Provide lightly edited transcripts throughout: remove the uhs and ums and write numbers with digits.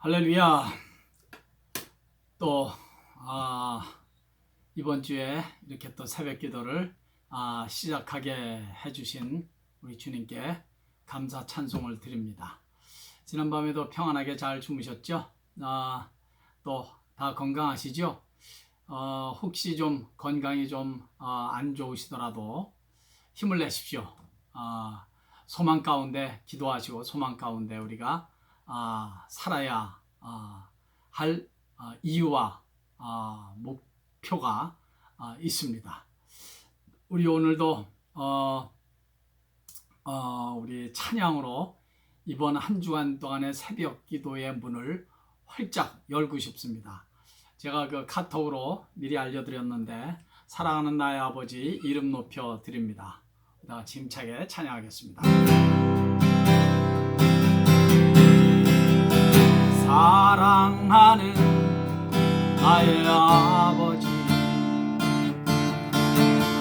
할렐루야. 또 이번 주에 이렇게 또 새벽 기도를 시작하게 해주신 우리 주님께 감사 찬송을 드립니다. 지난밤에도 평안하게 잘 주무셨죠? 또 다 건강하시죠? 혹시 좀 건강이 좀 안 좋으시더라도 힘을 내십시오. 소망 가운데 기도하시고 소망 가운데 우리가 살아야 할 이유와 목표가 있습니다. 우리 오늘도 우리 찬양으로 이번 한 주간 동안의 새벽 기도의 문을 활짝 열고 싶습니다. 제가 그 카톡으로 미리 알려드렸는데 사랑하는 나의 아버지 이름 높여 드립니다. 힘차게 찬양하겠습니다. 사랑하는 나의 아버지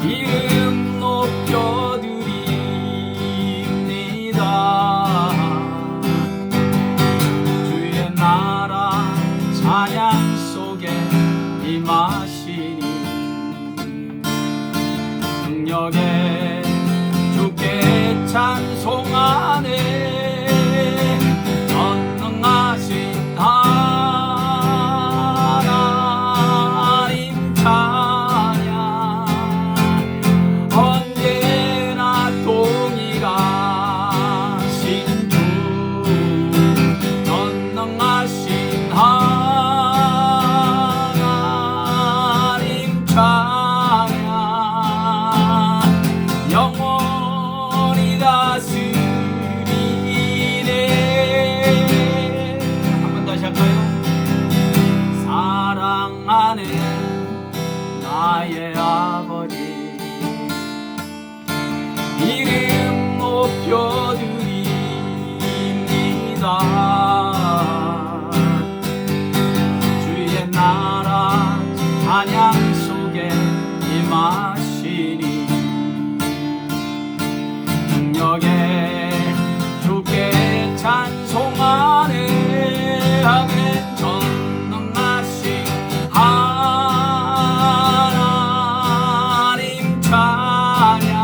이름 높여드립니다. 주의 나라 찬양 속에 임하시니 능력에 주께 찬송하네. 나의 아버지 이름 높여드립니다. 주의 나라 찬양 속에 임하시니 능력에 주께 찬송하네. 아멘. 전능하신 하나님 찬양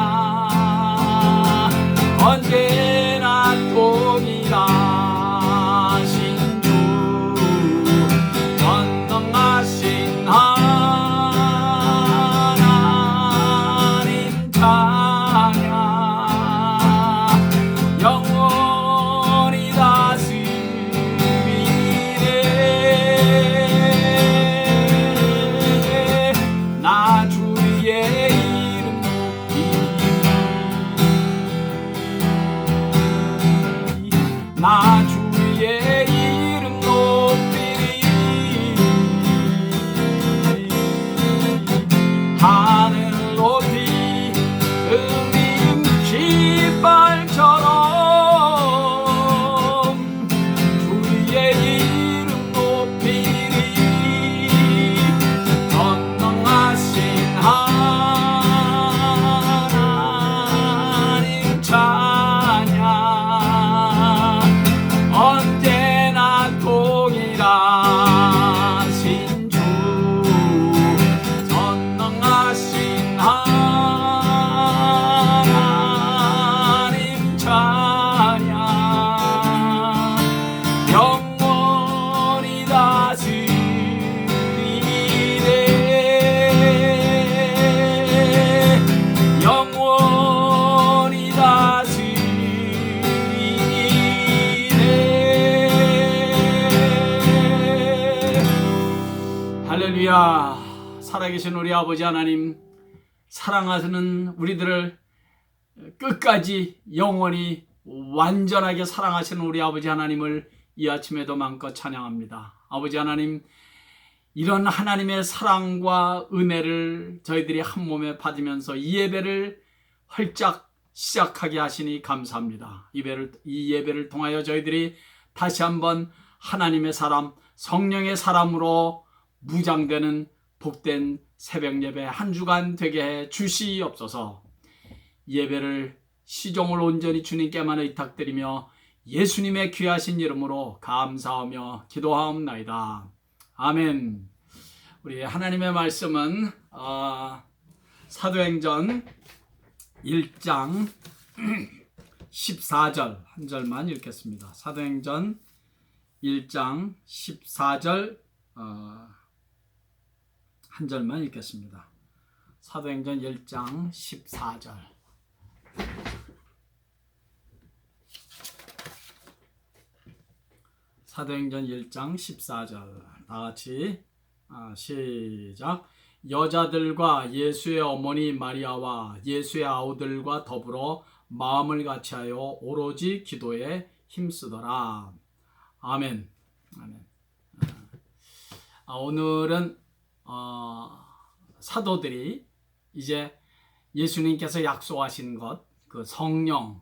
언제나 동일하신 주 전능하신 하나님 찬양 영원히 다스리네. 나 주의 이름 높이리 나 주의 이름 높이리 하늘 높이 흐린 깃발처럼 주의 이름 높이리. 전능하신 하나님 찬양 언제나 동일하신 주 전능하신 하나님 찬양 영원히 다스리네. 영원히 다스리네. 할렐루야. 살아계신 우리 아버지 하나님, 사랑하시는 우리들을 끝까지 영원히 완전하게 사랑하시는 우리 아버지 하나님을 이 아침에도 마음껏 찬양합니다. 아버지 하나님, 이런 하나님의 사랑과 은혜를 저희들이 한 몸에 받으면서 이 예배를 활짝 시작하게 하시니 감사합니다. 이 예배를 통하여 저희들이 다시 한번 하나님의 사람, 성령의 사람으로 무장되는 복된 새벽 예배 한 주간 되게 해 주시옵소서. 예배를 시종을 온전히 주님께만 의탁드리며 예수님의 귀하신 이름으로 감사하며 기도하옵나이다. 아멘. 우리 하나님의 말씀은 사도행전 1장 14절 한 절만 읽겠습니다. 사도행전 1장 14절 한 절만 읽겠습니다. 사도행전 1장 14절. 사도행전 1장 14절 다 같이 시작. 여자들과 예수의 어머니 마리아와 예수의 아우들과 더불어 마음을 같이하여 오로지 기도에 힘쓰더라. 아멘. 아멘. 오늘은 사도들이 이제 예수님께서 약속하신 것, 그 성령을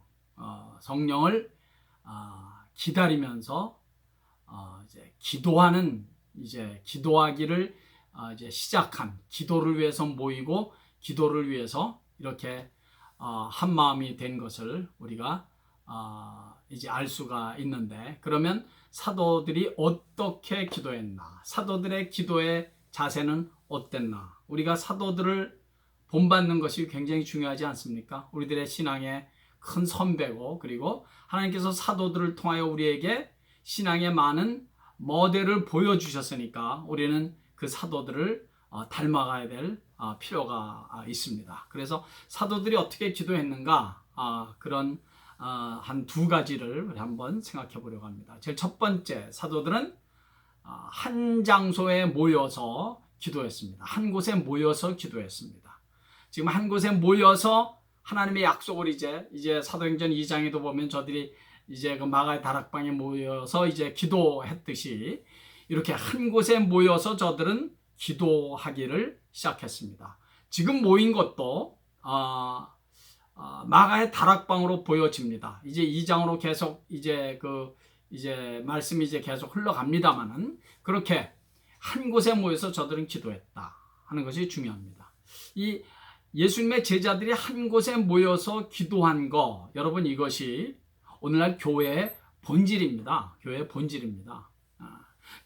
기다리면서 이제 기도하기를 이제 시작한, 기도를 위해서 모이고 기도를 위해서 이렇게 한 마음이 된 것을 우리가 이제 알 수가 있는데, 그러면 사도들이 어떻게 기도했나, 사도들의 기도의 자세는 어땠나, 우리가 사도들을 본받는 것이 굉장히 중요하지 않습니까? 우리들의 신앙의 큰 선배고, 그리고 하나님께서 사도들을 통하여 우리에게 신앙의 많은 모델을 보여주셨으니까 우리는 그 사도들을 닮아가야 될 필요가 있습니다. 그래서 사도들이 어떻게 기도했는가, 그런 한 두 가지를 한번 생각해 보려고 합니다. 제일 첫 번째, 사도들은 한 장소에 모여서 기도했습니다. 한 곳에 모여서 기도했습니다. 지금 한 곳에 모여서 하나님의 약속을 이제 사도행전 2장에도 보면 저들이 이제 그 마가의 다락방에 모여서 이제 기도했듯이 이렇게 한 곳에 모여서 저들은 기도하기를 시작했습니다. 지금 모인 것도 마가의 다락방으로 보여집니다. 이제 2장으로 계속 이제 말씀이 이제 계속 흘러갑니다만은, 그렇게 한 곳에 모여서 저들은 기도했다 하는 것이 중요합니다. 이 예수님의 제자들이 한 곳에 모여서 기도한 거, 여러분, 이것이 오늘날 교회의 본질입니다. 교회의 본질입니다.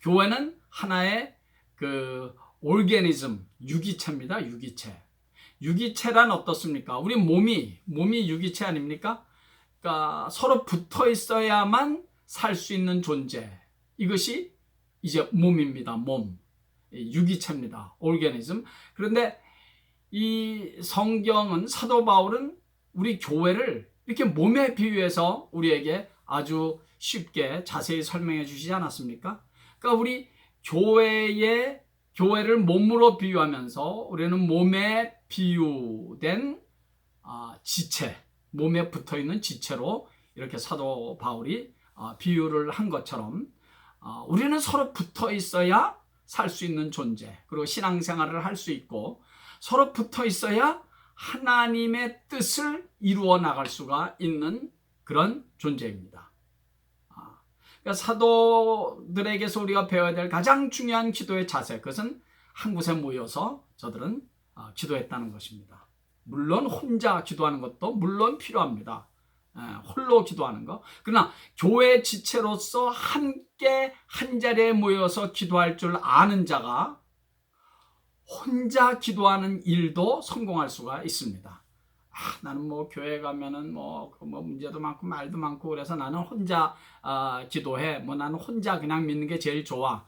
교회는 하나의 그 오르게니즘, 유기체입니다. 유기체란 어떻습니까? 우리 몸이 유기체 아닙니까? 그러니까 서로 붙어 있어야만 살 수 있는 존재. 이것이 이제 몸입니다. 몸. 유기체입니다. 오르게니즘. 그런데 이 성경은, 사도 바울은 우리 교회를 이렇게 몸에 비유해서 우리에게 아주 쉽게 자세히 설명해 주시지 않았습니까? 그러니까 우리 교회를 몸으로 비유하면서 우리는 몸에 비유된 지체, 몸에 붙어있는 지체로 이렇게 사도 바울이 비유를 한 것처럼, 우리는 서로 붙어 있어야 살 수 있는 존재, 그리고 신앙생활을 할 수 있고, 서로 붙어 있어야 하나님의 뜻을 이루어 나갈 수가 있는 그런 존재입니다. 그러니까 사도들에게서 우리가 배워야 될 가장 중요한 기도의 자세, 그것은 한 곳에 모여서 저들은 기도했다는 것입니다. 물론 혼자 기도하는 것도 물론 필요합니다. 홀로 기도하는 거. 그러나 교회 지체로서 함께 한 자리에 모여서 기도할 줄 아는 자가 혼자 기도하는 일도 성공할 수가 있습니다. 나는 뭐 교회 가면은 뭐 문제도 많고 말도 많고 그래서 나는 혼자 기도해. 나는 혼자 그냥 믿는 게 제일 좋아.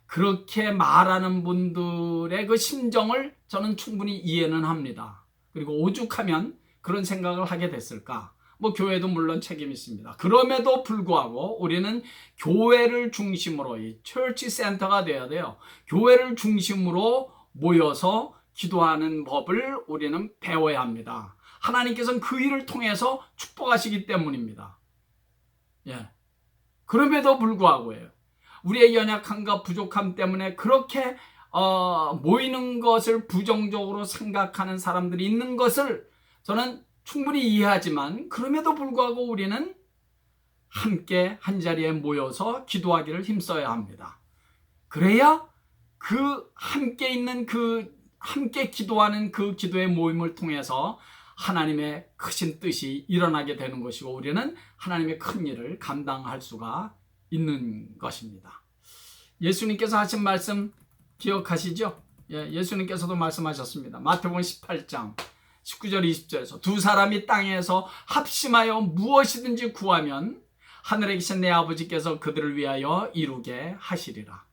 그렇게 말하는 분들의 그 심정을 저는 충분히 이해는 합니다. 그리고 오죽하면 그런 생각을 하게 됐을까? 교회도 물론 책임이 있습니다. 그럼에도 불구하고 우리는 교회를 중심으로, 이 처치 센터가 되어야 돼요. 교회를 중심으로 모여서 기도하는 법을 우리는 배워야 합니다. 하나님께서는 그 일을 통해서 축복하시기 때문입니다. 그럼에도 불구하고요, 우리의 연약함과 부족함 때문에 그렇게 모이는 것을 부정적으로 생각하는 사람들이 있는 것을 저는 충분히 이해하지만, 그럼에도 불구하고 우리는 함께 한 자리에 모여서 기도하기를 힘써야 합니다. 그래야 그 함께 있는 함께 기도하는 그 기도의 모임을 통해서 하나님의 크신 뜻이 일어나게 되는 것이고 우리는 하나님의 큰 일을 감당할 수가 있는 것입니다. 예수님께서 하신 말씀 기억하시죠? 예수님께서도 말씀하셨습니다. 마태복음 18장 19절 20절에서 두 사람이 땅에서 합심하여 무엇이든지 구하면 하늘에 계신 내 아버지께서 그들을 위하여 이루게 하시리라.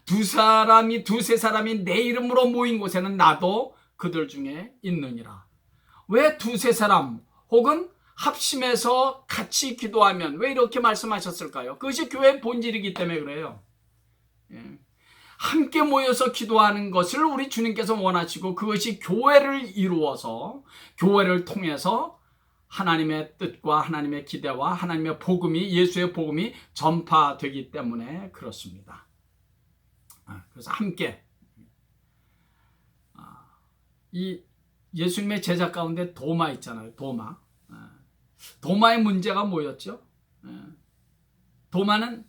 두세 사람이 내 이름으로 모인 곳에는 나도 그들 중에 있느니라. 왜 두세 사람 혹은 합심해서 같이 기도하면 왜 이렇게 말씀하셨을까요? 그것이 교회의 본질이기 때문에 그래요. 함께 모여서 기도하는 것을 우리 주님께서 원하시고 그것이 교회를 이루어서 교회를 통해서 하나님의 뜻과 하나님의 기대와 하나님의 복음이 예수의 복음이 전파되기 때문에 그렇습니다. 그래서 함께 이 예수님의 제자 가운데 도마 있잖아요. 도마의 문제가 뭐였죠? 도마는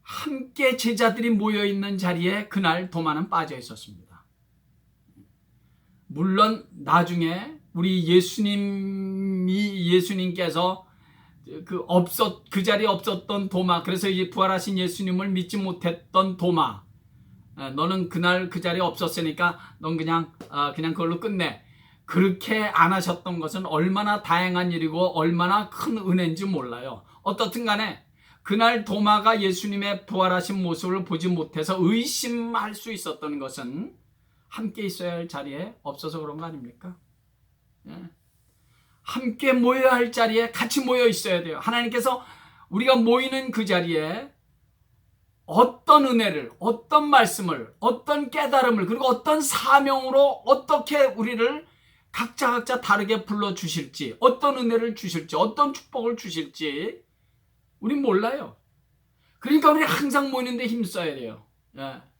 함께 제자들이 모여있는 자리에 그날 도마는 빠져 있었습니다. 물론 나중에 우리 예수님께서 그 자리에 없었던 도마, 그래서 이제 부활하신 예수님을 믿지 못했던 도마, 너는 그날 그 자리에 없었으니까 넌 그냥 그걸로 끝내. 그렇게 안 하셨던 것은 얼마나 다양한 일이고 얼마나 큰 은혜인지 몰라요. 어떻든 간에 그날 도마가 예수님의 부활하신 모습을 보지 못해서 의심할 수 있었던 것은 함께 있어야 할 자리에 없어서 그런 거 아닙니까? 함께 모여야 할 자리에 같이 모여 있어야 돼요. 하나님께서 우리가 모이는 그 자리에 어떤 은혜를, 어떤 말씀을, 어떤 깨달음을, 그리고 어떤 사명으로 어떻게 우리를 각자 다르게 불러주실지, 어떤 은혜를 주실지, 어떤 축복을 주실지 우린 몰라요. 그러니까 우리 항상 모이는데 힘써야 돼요. 그러니까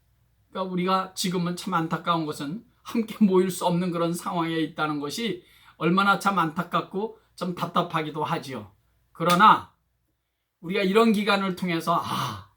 우리가 지금은 참 안타까운 것은 함께 모일 수 없는 그런 상황에 있다는 것이 얼마나 참 안타깝고 좀 답답하기도 하지요. 그러나 우리가 이런 기간을 통해서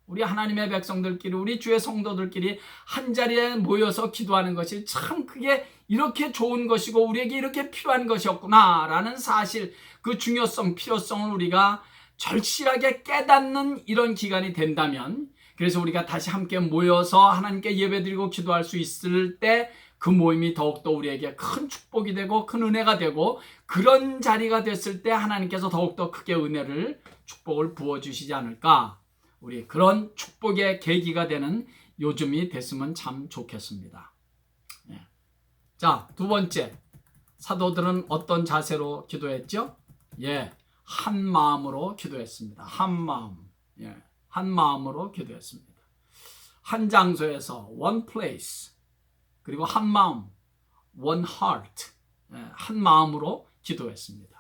우리 하나님의 백성들끼리, 우리 주의 성도들끼리 한 자리에 모여서 기도하는 것이 참 그게 이렇게 좋은 것이고 우리에게 이렇게 필요한 것이었구나라는 사실, 그 중요성, 필요성을 우리가 절실하게 깨닫는 이런 기간이 된다면, 그래서 우리가 다시 함께 모여서 하나님께 예배드리고 기도할 수 있을 때 그 모임이 더욱더 우리에게 큰 축복이 되고 큰 은혜가 되고, 그런 자리가 됐을 때 하나님께서 더욱더 크게 은혜를, 축복을 부어주시지 않을까, 우리 그런 축복의 계기가 되는 요즘이 됐으면 참 좋겠습니다. 자, 두 번째, 사도들은 어떤 자세로 기도했죠? 한 마음으로 기도했습니다. 한 마음으로 기도했습니다. 한 장소에서 one place, 그리고 한 마음, one heart, 한 마음으로 기도했습니다.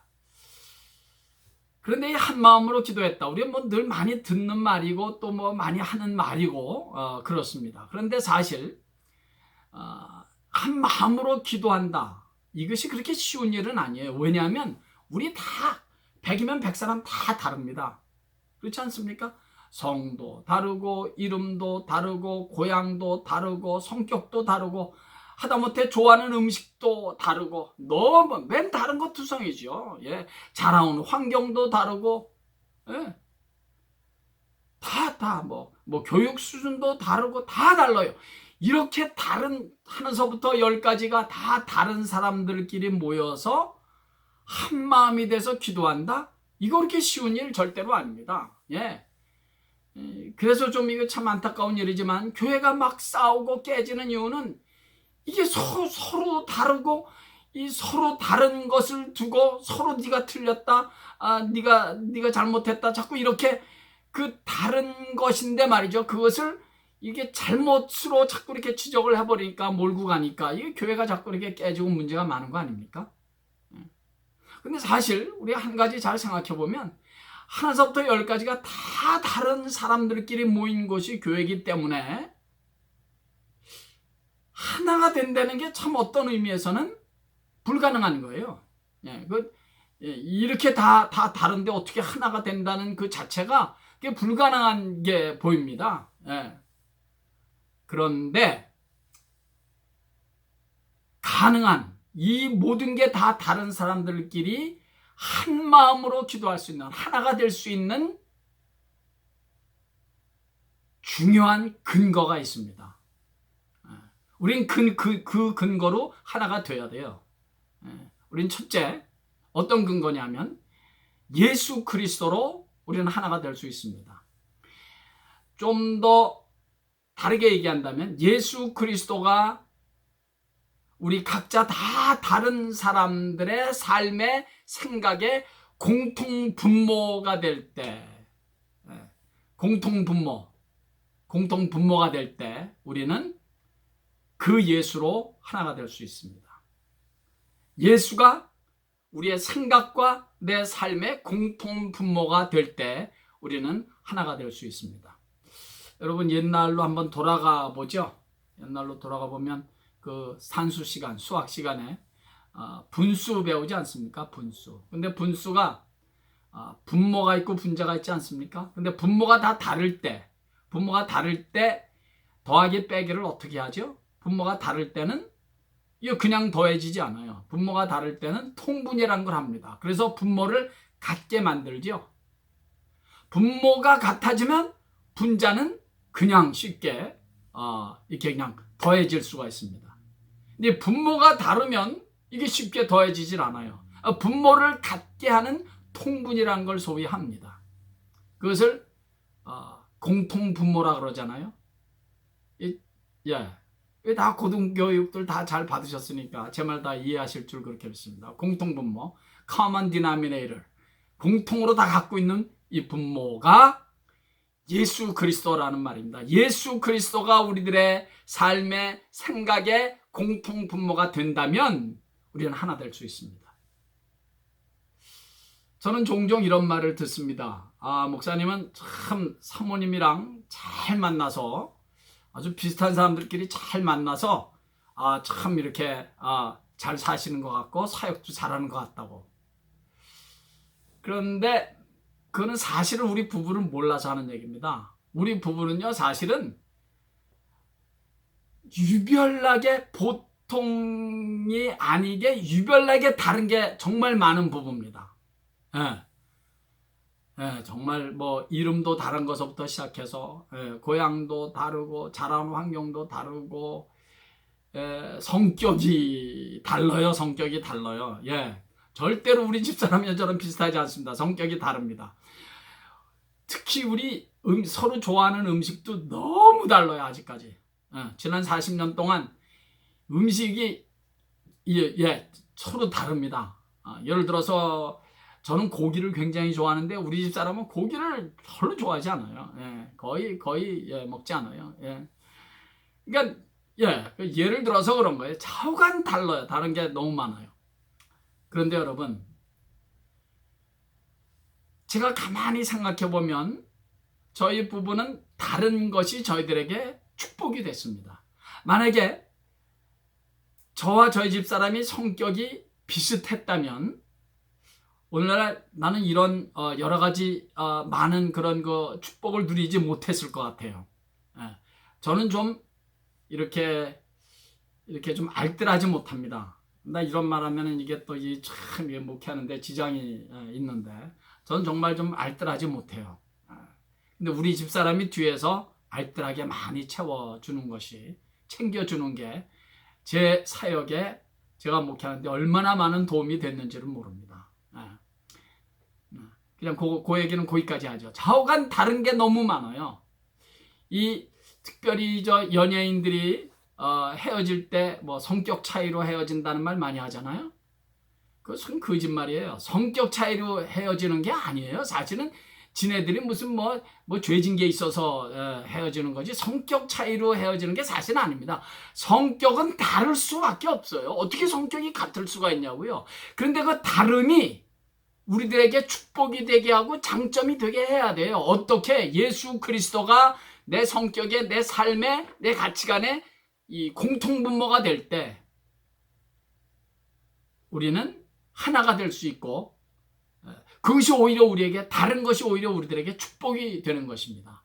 그런데 이 한 마음으로 기도했다, 우리가 뭐 늘 많이 듣는 말이고 또 뭐 많이 하는 말이고 그렇습니다. 그런데 사실 한 마음으로 기도한다, 이것이 그렇게 쉬운 일은 아니에요. 왜냐하면 우리 다 100이면 100사람 다 다릅니다. 그렇지 않습니까? 성도 다르고 이름도 다르고 고향도 다르고 성격도 다르고 하다못해 좋아하는 음식도 다르고 너무 맨 다른 것 투성이죠. 자라온 환경도 다르고 다 교육 수준도 다르고 다 달라요. 이렇게 다른 하나서부터 10가지가 다 다른 사람들끼리 모여서 한 마음이 돼서 기도한다? 이거 그렇게 쉬운 일 절대로 아닙니다. 그래서 좀 이거 참 안타까운 일이지만 교회가 막 싸우고 깨지는 이유는 이게 서로 다르고, 이 서로 다른 것을 두고 서로 네가 틀렸다, 네가 잘못했다, 자꾸 이렇게 그 다른 것인데 말이죠. 그것을 이게 잘못으로 자꾸 이렇게 지적을 해버리니까, 몰고 가니까 이게 교회가 자꾸 이렇게 깨지고 문제가 많은 거 아닙니까? 근데 사실 우리 한 가지 잘 생각해 보면 하나서부터 10가지가 다 다른 사람들끼리 모인 곳이 교회이기 때문에 하나가 된다는 게 참 어떤 의미에서는 불가능한 거예요. 이렇게 다 다른데 어떻게 하나가 된다는 그 자체가 그게 불가능한 게 보입니다. 그런데 가능한, 이 모든 게 다 다른 사람들끼리 한 마음으로 기도할 수 있는, 하나가 될 수 있는 중요한 근거가 있습니다. 우린 그 근거로 하나가 돼야 돼요. 우린 첫째, 어떤 근거냐면 예수 그리스도로 우리는 하나가 될 수 있습니다. 좀 더 다르게 얘기한다면 예수 그리스도가 우리 각자 다 다른 사람들의 삶의 생각의 공통분모가 될 때, 공통분모가 될 때 우리는 그 예수로 하나가 될 수 있습니다. 예수가 우리의 생각과 내 삶의 공통분모가 될 때 우리는 하나가 될 수 있습니다. 여러분, 옛날로 한번 돌아가 보죠. 옛날로 돌아가 보면 그 산수 시간, 수학 시간에 분수 배우지 않습니까? 분수. 근데 분수가 분모가 있고 분자가 있지 않습니까? 근데 분모가 다를 때 더하기 빼기를 어떻게 하죠? 분모가 다를 때는 이거 그냥 더해지지 않아요. 분모가 다를 때는 통분이라는 걸 합니다. 그래서 분모를 같게 만들죠. 분모가 같아지면 분자는 그냥 쉽게 이렇게 그냥 더해질 수가 있습니다. 근데 분모가 다르면 이게 쉽게 더해지질 않아요. 분모를 같게 하는 통분이라는 걸 소위 합니다. 그것을 공통분모라 그러잖아요. 다 고등교육들 다 잘 받으셨으니까 제 말 다 이해하실 줄 그렇게 믿습니다. 공통분모, common denominator, 공통으로 다 갖고 있는 이 분모가 예수 그리스도라는 말입니다. 예수 그리스도가 우리들의 삶의 생각의 공통분모가 된다면 우리는 하나 될 수 있습니다. 저는 종종 이런 말을 듣습니다. 목사님은 참 사모님이랑 잘 만나서 아주 비슷한 사람들끼리 잘 만나서 참 이렇게 잘 사시는 것 같고 사역도 잘하는 것 같다고. 그런데 그거는 사실은 우리 부부를 몰라서 하는 얘기입니다. 우리 부부는요, 사실은 유별나게 보통이 아니게 유별나게 다른 게 정말 많은 부부입니다. 정말 뭐 이름도 다른 것부터 시작해서 고향도 다르고 자라는 환경도 다르고 성격이 달라요. 절대로 우리 집사람이 저랑 비슷하지 않습니다. 성격이 다릅니다. 특히 우리 서로 좋아하는 음식도 너무 달라요. 아직까지. 지난 40년 동안 음식이 서로 다릅니다. 예를 들어서 저는 고기를 굉장히 좋아하는데 우리 집사람은 고기를 별로 좋아하지 않아요. 거의 먹지 않아요. 그러니까 예를 들어서 그런 거예요. 좌우간 달라요. 다른 게 너무 많아요. 그런데 여러분, 제가 가만히 생각해 보면 저희 부부는 다른 것이 저희들에게 축복이 됐습니다. 만약에 저와 저희 집사람이 성격이 비슷했다면 오늘날 나는 이런 여러 가지 많은 그런 그 축복을 누리지 못했을 것 같아요. 저는 좀 이렇게 좀 알뜰하지 못합니다. 나 이런 말하면은 이게 또 참 목회하는데 지장이 있는데 저는 정말 좀 알뜰하지 못해요. 근데 우리 집사람이 뒤에서 알뜰하게 많이 챙겨주는 게 제 사역에 제가 목회하는데 얼마나 많은 도움이 됐는지를 모릅니다. 그냥 그 얘기는 거기까지 하죠. 좌우간 다른 게 너무 많아요. 특별히 저 연예인들이 헤어질 때 뭐 성격 차이로 헤어진다는 말 많이 하잖아요. 그것은 거짓말이에요. 성격 차이로 헤어지는 게 아니에요. 사실은 지네들이 무슨 뭐 죄진 게 있어서 헤어지는 거지 성격 차이로 헤어지는 게 사실은 아닙니다. 성격은 다를 수밖에 없어요. 어떻게 성격이 같을 수가 있냐고요. 그런데 그 다름이 우리들에게 축복이 되게 하고 장점이 되게 해야 돼요. 어떻게? 예수 그리스도가 내 성격에, 내 삶에, 내 가치관에 이 공통분모가 될 때 우리는 하나가 될 수 있고 그것이 오히려 우리에게 다른 것이 오히려 우리들에게 축복이 되는 것입니다.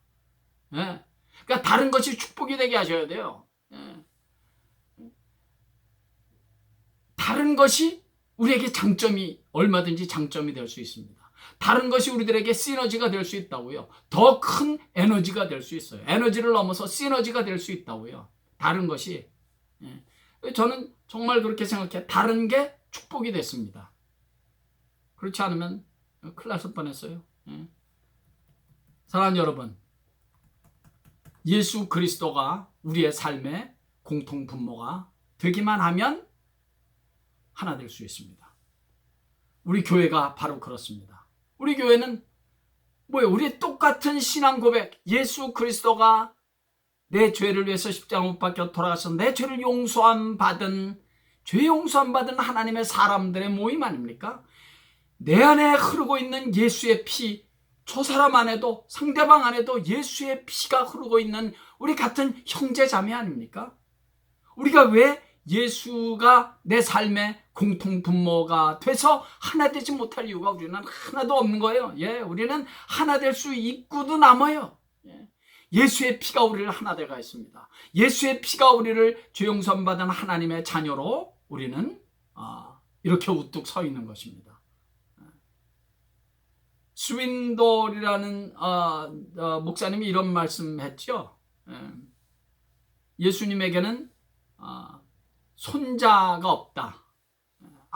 그러니까 다른 것이 축복이 되게 하셔야 돼요. 다른 것이 우리에게 장점이 얼마든지 장점이 될 수 있습니다. 다른 것이 우리들에게 시너지가 될 수 있다고요. 더 큰 에너지가 될 수 있어요. 에너지를 넘어서 시너지가 될 수 있다고요. 다른 것이. 저는 정말 그렇게 생각해. 다른 게 축복이 됐습니다. 그렇지 않으면 큰일 났을 뻔했어요. 사랑하는 여러분, 예수 그리스도가 우리의 삶의 공통 분모가 되기만 하면 하나 될 수 있습니다. 우리 교회가 바로 그렇습니다. 우리 교회는 뭐예요? 우리의 똑같은 신앙 고백, 예수 그리스도가 내 죄를 위해서 십자가 못 박혀 돌아가서 내 죄를 죄 용서함 받은 하나님의 사람들의 모임 아닙니까? 내 안에 흐르고 있는 예수의 피, 저 사람 안에도 상대방 안에도 예수의 피가 흐르고 있는 우리 같은 형제 자매 아닙니까? 우리가 왜 예수가 내 삶의 공통 분모가 돼서 하나 되지 못할 이유가 우리는 하나도 없는 거예요. 우리는 하나 될 수 있고도 남아요. 예수의 피가 우리를 하나 되게 했습니다. 예수의 피가 우리를 죄 용서 받은 하나님의 자녀로 우리는 이렇게 우뚝 서 있는 것입니다. 스윈돌이라는 목사님이 이런 말씀했죠. 예수님에게는 손자가 없다.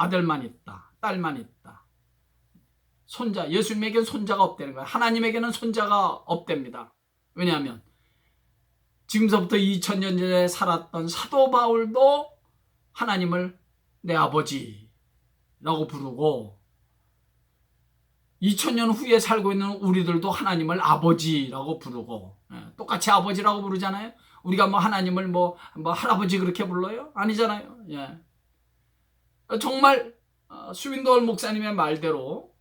아들만 있다. 딸만 있다. 예수님에게는 손자가 없다는 거예요. 하나님에게는 손자가 없답니다. 왜냐하면 지금서부터 2000년 전에 살았던 사도 바울도 하나님을 내 아버지라고 부르고 2000년 후에 살고 있는 우리들도 하나님을 아버지라고 부르고 똑같이 아버지라고 부르잖아요. 우리가 하나님을 할아버지 그렇게 불러요? 아니잖아요. 정말 스윈돌 목사님의 말대로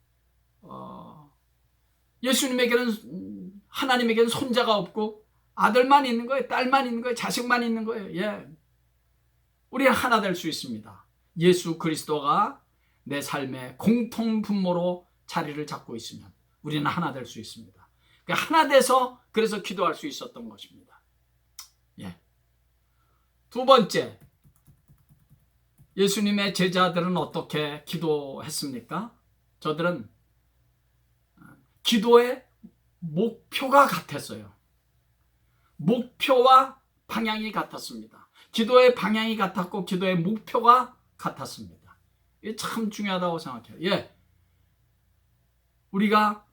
예수님에게는 하나님에게는 손자가 없고 아들만 있는 거예요. 딸만 있는 거예요. 자식만 있는 거예요. 우리는 하나 될 수 있습니다. 예수 그리스도가 내 삶의 공통 분모로 자리를 잡고 있으면 우리는 하나 될 수 있습니다. 하나 돼서 그래서 기도할 수 있었던 것입니다. 두 번째, 예수님의 제자들은 어떻게 기도했습니까? 저들은 기도의 목표가 같았어요. 목표와 방향이 같았습니다. 기도의 방향이 같았고 기도의 목표가 같았습니다. 이게 참 중요하다고 생각해요. 우리가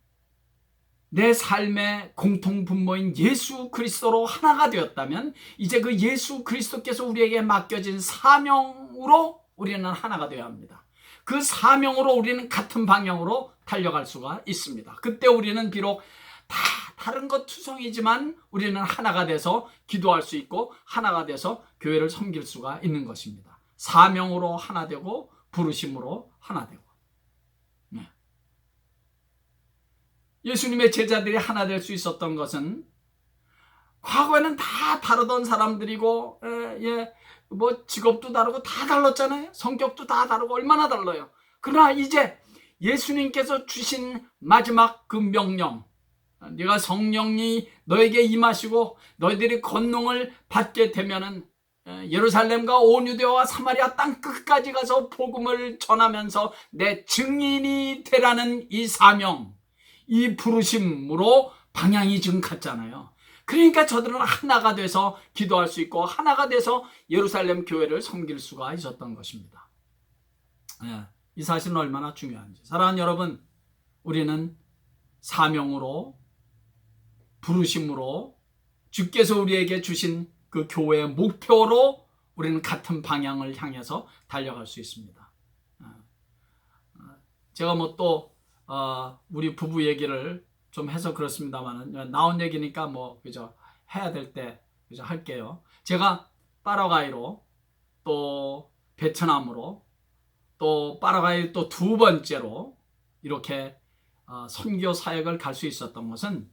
내 삶의 공통 분모인 예수 그리스도로 하나가 되었다면 이제 그 예수 그리스도께서 우리에게 맡겨진 사명으로 우리는 하나가 되어야 합니다. 그 사명으로 우리는 같은 방향으로 달려갈 수가 있습니다. 그때 우리는 비록 다 다른 것 투성이지만 우리는 하나가 돼서 기도할 수 있고 하나가 돼서 교회를 섬길 수가 있는 것입니다. 사명으로 하나 되고 부르심으로 하나 되고. 예수님의 제자들이 하나 될 수 있었던 것은 과거에는 다 다르던 사람들이고 직업도 다르고 다 달랐잖아요. 성격도 다 다르고 얼마나 달라요. 그러나 이제 예수님께서 주신 마지막 그 명령, 네가 성령이 너에게 임하시고 너희들이 권능을 받게 되면은 예루살렘과 온 유대와 사마리아 땅 끝까지 가서 복음을 전하면서 내 증인이 되라는 이 사명, 이 부르심으로 방향이 지금 같잖아요. 그러니까 저들은 하나가 돼서 기도할 수 있고 하나가 돼서 예루살렘 교회를 섬길 수가 있었던 것입니다. 이 사실은 얼마나 중요한지. 사랑하는 여러분, 우리는 사명으로 부르심으로 주께서 우리에게 주신 그 교회의 목표로 우리는 같은 방향을 향해서 달려갈 수 있습니다. 제가 또 우리 부부 얘기를 좀 해서 그렇습니다만은 나온 얘기니까 그죠, 해야 될 때 그죠 할게요. 제가 파라과이로 또 베트남으로 또 파라과이 또 두 번째로 이렇게 선교 사역을 갈 수 있었던 것은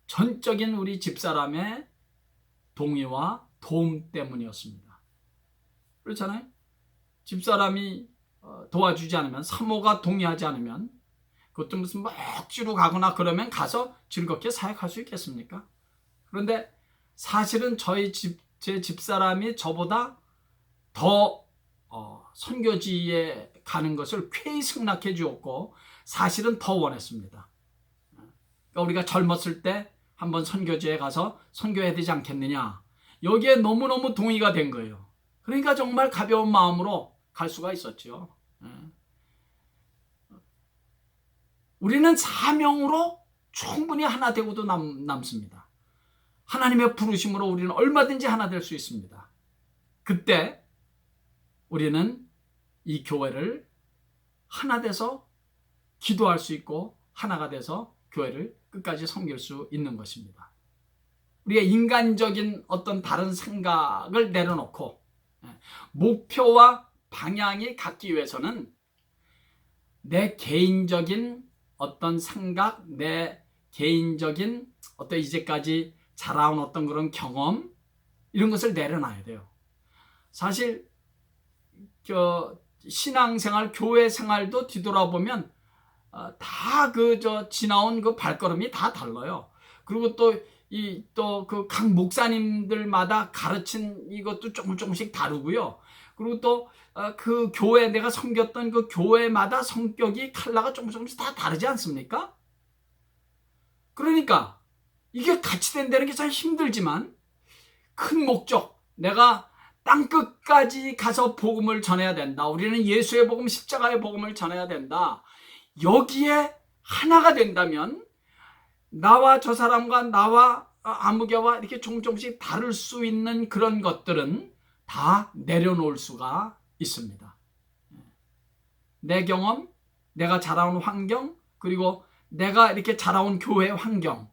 전적인 우리 집사람의 동의와 도움 때문이었습니다. 그렇잖아요. 집사람이 도와주지 않으면, 사모가 동의하지 않으면, 그것도 무슨 억지로 가거나 그러면 가서 즐겁게 사역할 수 있겠습니까? 그런데 사실은 제 집사람이 저보다 더 선교지에 가는 것을 쾌히 승낙해 주었고 사실은 더 원했습니다. 그러니까 우리가 젊었을 때 한번 선교지에 가서 선교해야 되지 않겠느냐, 여기에 너무너무 동의가 된 거예요. 그러니까 정말 가벼운 마음으로 갈 수가 있었죠. 우리는 사명으로 충분히 하나 되고도 남습니다. 하나님의 부르심으로 우리는 얼마든지 하나 될 수 있습니다. 그때 우리는 이 교회를 하나 돼서 기도할 수 있고 하나가 돼서 교회를 끝까지 섬길 수 있는 것입니다. 우리가 인간적인 어떤 다른 생각을 내려놓고 목표와 방향이 같기 위해서는 내 개인적인 어떤 생각, 내 개인적인 어떤 이제까지 자라온 어떤 그런 경험, 이런 것을 내려놔야 돼요. 사실 신앙생활, 교회 생활도 뒤돌아보면 다 지나온 그 발걸음이 다 달라요. 그리고 또 그 각 목사님들마다 가르친 이것도 조금씩 다르고요. 그리고 또 그 교회, 내가 섬겼던 그 교회마다 성격이 컬러가 조금씩 다 다르지 않습니까? 그러니까 이게 같이 된다는 게 참 힘들지만 큰 목적, 내가 땅끝까지 가서 복음을 전해야 된다. 우리는 예수의 복음, 십자가의 복음을 전해야 된다. 여기에 하나가 된다면 나와 저 사람과 나와 아무개와 이렇게 조금씩 다를 수 있는 그런 것들은 다 내려놓을 수가 있습니다. 내 경험, 내가 자라온 환경, 그리고 내가 이렇게 자라온 교회 환경,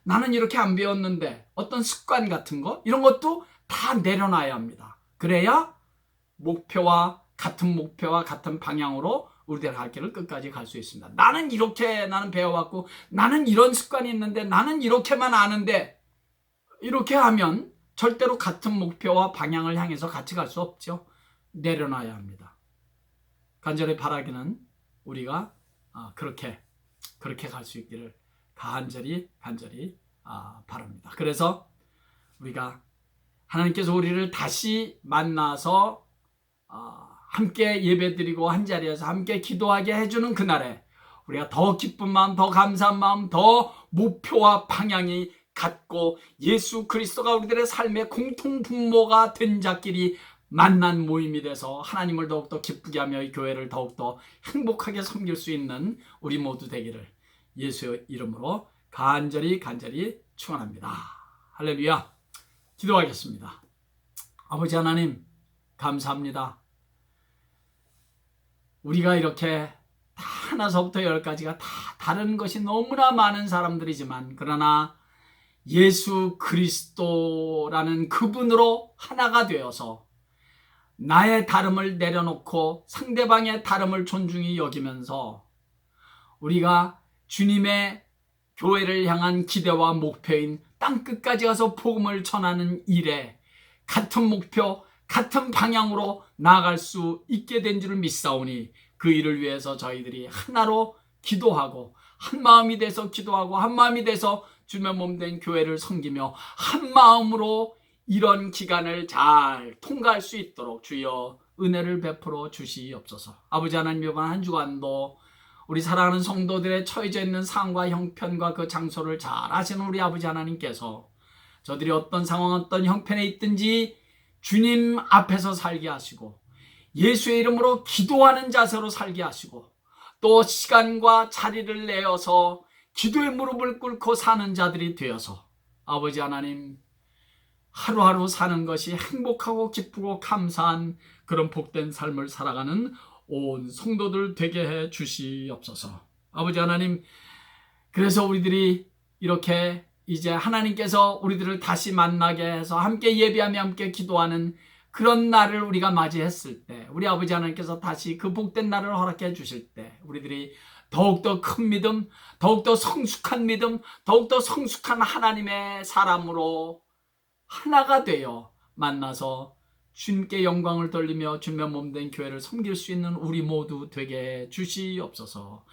나는 이렇게 안 배웠는데 어떤 습관 같은 거, 이런 것도 다 내려놔야 합니다. 그래야 목표와 같은 방향으로 우리들 갈 길을 끝까지 갈 수 있습니다. 나는 배워왔고 나는 이런 습관이 있는데 나는 이렇게만 아는데, 이렇게 하면 절대로 같은 목표와 방향을 향해서 같이 갈 수 없죠. 내려놔야 합니다. 간절히 바라기는 우리가 그렇게 갈 수 있기를 간절히 바랍니다. 그래서 우리가 하나님께서 우리를 다시 만나서 함께 예배드리고 한자리에서 함께 기도하게 해주는 그날에 우리가 더 기쁜 마음, 더 감사한 마음, 더 목표와 방향이 같고 예수 그리스도가 우리들의 삶의 공통분모가 된 자끼리 만난 모임이 돼서 하나님을 더욱더 기쁘게 하며 이 교회를 더욱더 행복하게 섬길 수 있는 우리 모두 되기를 예수의 이름으로 간절히 축원합니다. 할렐루야. 기도하겠습니다. 아버지 하나님, 감사합니다. 우리가 이렇게 다 하나서부터 열까지가 다 다른 것이 너무나 많은 사람들이지만, 그러나 예수 그리스도라는 그분으로 하나가 되어서 나의 다름을 내려놓고 상대방의 다름을 존중히 여기면서 우리가 주님의 교회를 향한 기대와 목표인 땅끝까지 가서 복음을 전하는 일에 같은 목표, 같은 방향으로 나아갈 수 있게 된 줄을 믿사오니, 그 일을 위해서 저희들이 하나로 기도하고 한 마음이 돼서 기도하고 한 마음이 돼서 주의 몸된 교회를 섬기며 한 마음으로 이런 기간을 잘 통과할 수 있도록 주여 은혜를 베풀어 주시옵소서. 아버지 하나님, 이번 한 주간도 우리 사랑하는 성도들의 처해져 있는 상황과 형편과 그 장소를 잘 아시는 우리 아버지 하나님께서 저들이 어떤 상황, 어떤 형편에 있든지 주님 앞에서 살게 하시고 예수의 이름으로 기도하는 자세로 살게 하시고, 또 시간과 자리를 내어서 기도의 무릎을 꿇고 사는 자들이 되어서 아버지 하나님, 하루하루 사는 것이 행복하고 기쁘고 감사한 그런 복된 삶을 살아가는 온 성도들 되게 해 주시옵소서. 아버지 하나님, 그래서 우리들이 이렇게 이제 하나님께서 우리들을 다시 만나게 해서 함께 예배하며 함께 기도하는 그런 날을 우리가 맞이했을 때, 우리 아버지 하나님께서 다시 그 복된 날을 허락해 주실 때 우리들이 더욱더 큰 믿음, 더욱더 성숙한 믿음, 더욱더 성숙한 하나님의 사람으로 하나가 되어 만나서 주님께 영광을 돌리며 주님의 몸된 교회를 섬길 수 있는 우리 모두 되게 주시옵소서.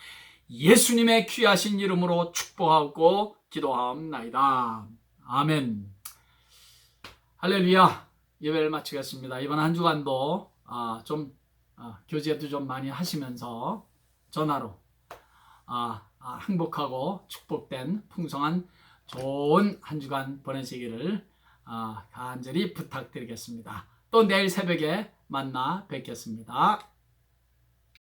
예수님의 귀하신 이름으로 축복하고 기도하옵나이다. 아멘. 할렐루야. 예배를 마치겠습니다. 이번 한 주간도 좀 교제도 좀 많이 하시면서 전화로 행복하고 축복된 풍성한 좋은 한 주간 보내시기를 간절히 부탁드리겠습니다. 또 내일 새벽에 만나 뵙겠습니다.